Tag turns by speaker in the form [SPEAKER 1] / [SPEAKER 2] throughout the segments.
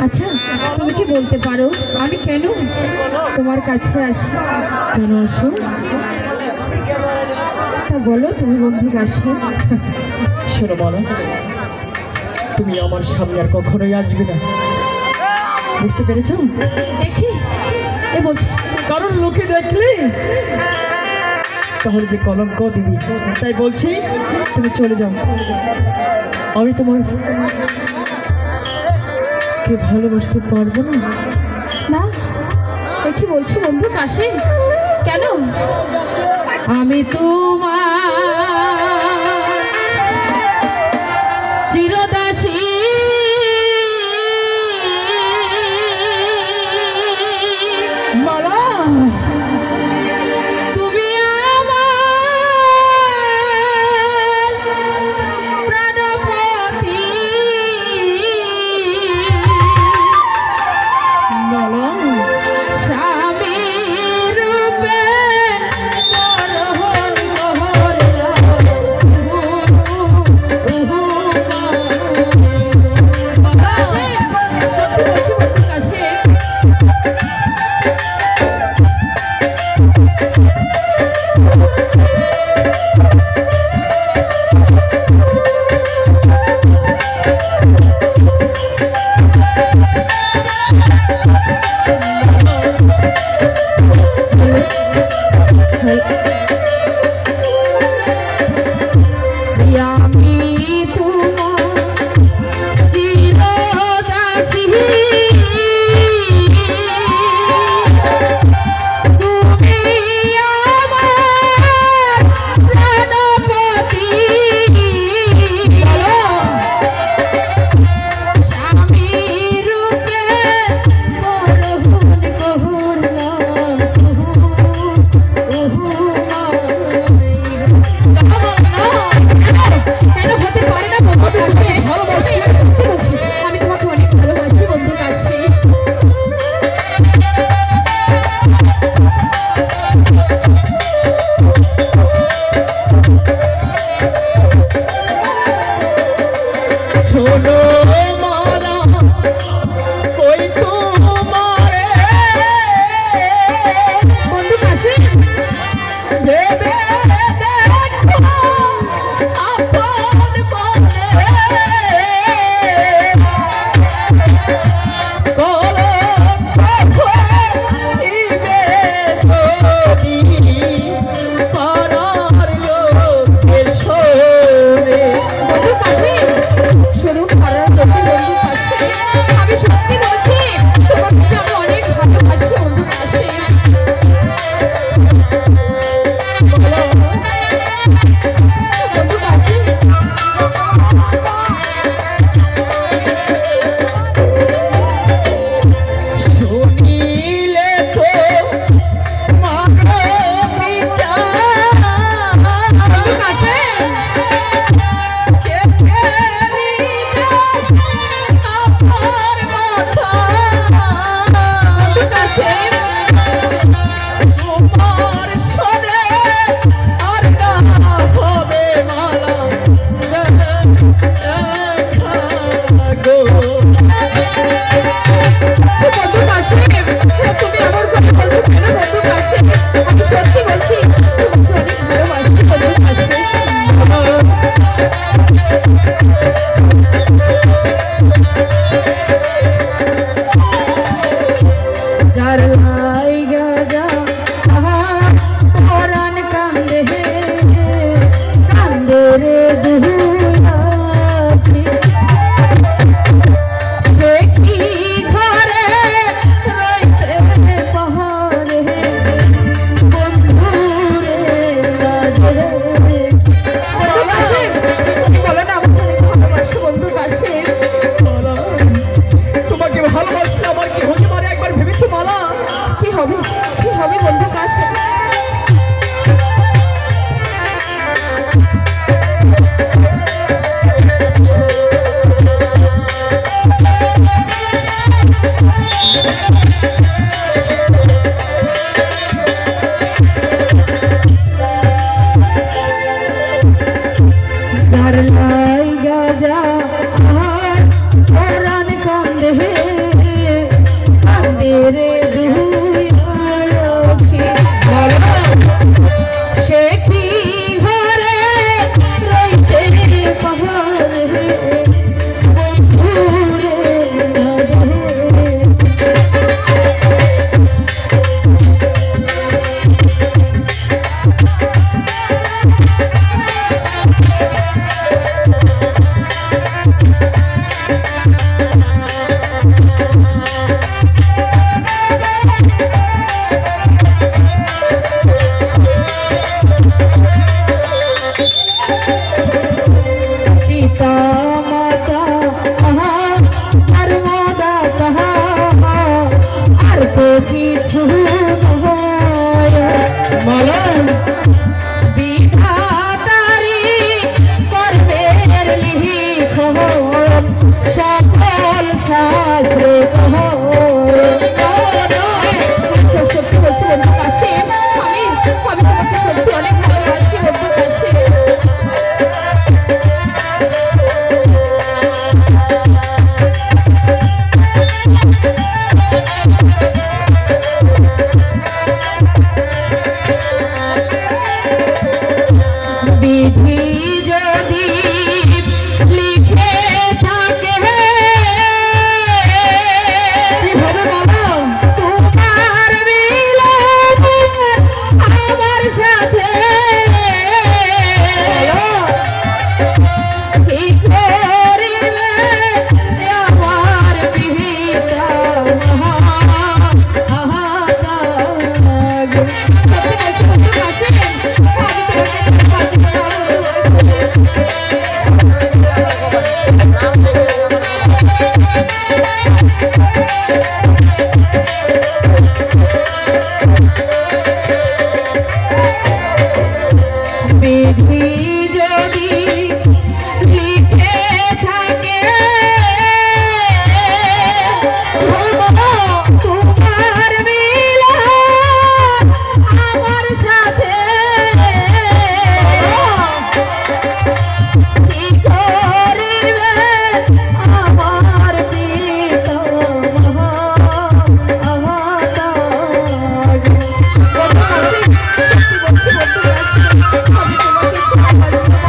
[SPEAKER 1] আচ্ছা তুমি কি বলতে পারো আমি কেন তোমার কাছে আসি? কেন আসো তা বলো তুমি বন্ধু কাছে।
[SPEAKER 2] শোনো বলো, তুমি আমার সামনে আর কখনোই আসবে না, বুঝতে পেরেছো?
[SPEAKER 1] দেখি এ বলছো
[SPEAKER 2] কারণ লোকে দেখলে তাহলে যে কলঙ্ক দিবি, তাই বলছি তুমি চলে যাও। আমি তোমার কে ভালোবাসতে পারবো না।
[SPEAKER 1] না দেখি বলছি বন্ধু কাছে কেন আমি তোমার চিরদাসী
[SPEAKER 2] মালা
[SPEAKER 1] তুমি আমার প্রাণপতি
[SPEAKER 2] মালা
[SPEAKER 1] স্বামী রূপে করহন করলাম সত্যি বলছি বন্ধু কাছে আমি তোমার চিরদাসী তুমি আমার প্রাণপতি স্বামী রূপে করহন করলাম কেন হতে পারে না বন্ধু কাছে ভালোবাসি সত্যি বলছি আমি তোমাকে অনেক ভালোবাসি বন্ধু কাছে
[SPEAKER 2] শোনো মালা কই তোমারে
[SPEAKER 1] বন্ধু কাছে
[SPEAKER 2] ভেবে দেখো আপন মনে কলঙ্ক হইবে যদি পাড়ার লোকে শোনে।
[SPEAKER 1] বন্ধু কাছে শুরু করার বন্ধু কাছে আমি কিছু হয়
[SPEAKER 2] মালা
[SPEAKER 1] বিধাতারি কর্মের লিখন সকল শাস্ত্রে সত্যি বলছি বন্ধু কাশিম, আমি তোমাকে সত্যি অনেক ভালোবাসি বন্ধু কাশিম। বিধি যদি লিখে থাকে
[SPEAKER 2] কি হবে মালা?
[SPEAKER 1] তোমার মিলন আমার সাথে কি করিবে আমার পিতা সত্যি বলছি বন্ধু কাশিম, আমি তোমাকে বাঁচতে বিধি যদি লিখে থাকে তোমার মিলন আমার সাথে কি করিবে আমার পিতা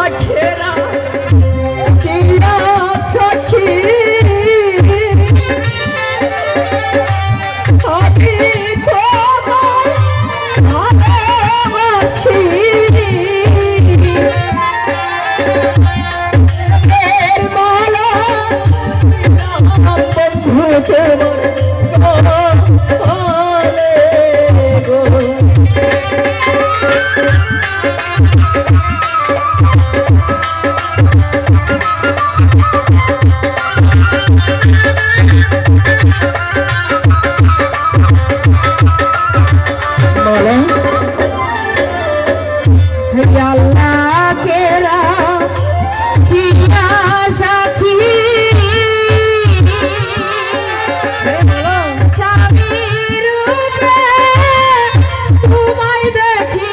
[SPEAKER 2] আখেরা কিয়া সখী আমি তোমার ভালোবাসি এর মালা বন্ধু তোমার গো মালা
[SPEAKER 1] আল্লাহ কেরা কিয়া সাথী স্বামীর রূপে তোমায় দেখি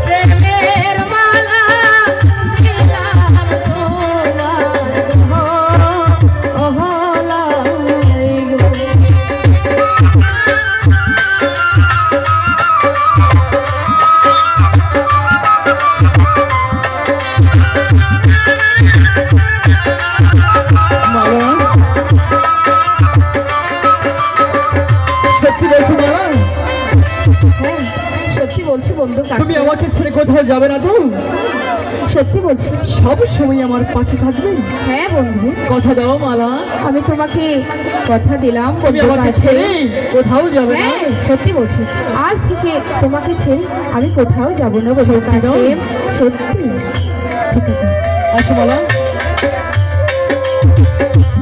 [SPEAKER 1] প্রেমের মালা দিলাম তোমার অহলাই গো।
[SPEAKER 2] মালা সত্যি বলছো মালা?
[SPEAKER 1] হ্যাঁ সত্যি বলছি বন্ধু
[SPEAKER 2] তুমি
[SPEAKER 1] কাশিম,
[SPEAKER 2] আমাকে ছেড়ে কোথাও যাবে না তো?
[SPEAKER 1] সত্যি বলছি।
[SPEAKER 2] সব সময় আমার পাশে থাকবে?
[SPEAKER 1] হ্যাঁ বন্ধু,
[SPEAKER 2] কথা দাও মালা,
[SPEAKER 1] আমি তোমাকে কথা দিলাম
[SPEAKER 2] তুমি
[SPEAKER 1] বন্ধু
[SPEAKER 2] আমাকে
[SPEAKER 1] কাশিম।
[SPEAKER 2] ছেড়ে কোথাও যাবে না?
[SPEAKER 1] হ্যাঁ সত্যি বলছি, আজ থেকে তোমাকে ছেড়ে আমি কোথাও যাব না বন্ধু
[SPEAKER 2] সত্যি তো?
[SPEAKER 1] কাশিম, সত্যি।
[SPEAKER 2] ঠিক আছে, আসো মালা।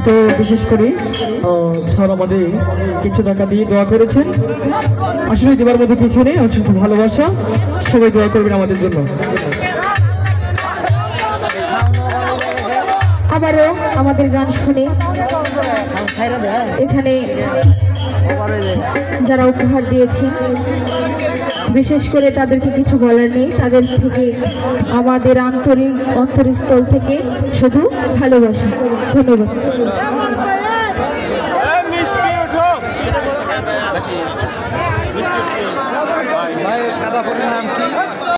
[SPEAKER 2] তো বিশেষ করে স্যার আমাদের কিছু টাকা দিয়ে দোয়া করেছেন। আসলে দেবার মধ্যে কিছু নেই, অসুস্থ ভালোবাসা, সবাই দোয়া করবেন আমাদের জন্য।
[SPEAKER 1] আবারও আমাদের গান শুনে এখানে যারা উপহার দিয়েছেন, বিশেষ করে তাদেরকে কিছু বলার নেই, তাদের থেকে আমাদের অন্তরস্থল থেকে শুধু ভালোবাসা। ধন্যবাদ।
[SPEAKER 3] ভাই সাদা পরির নাম কি?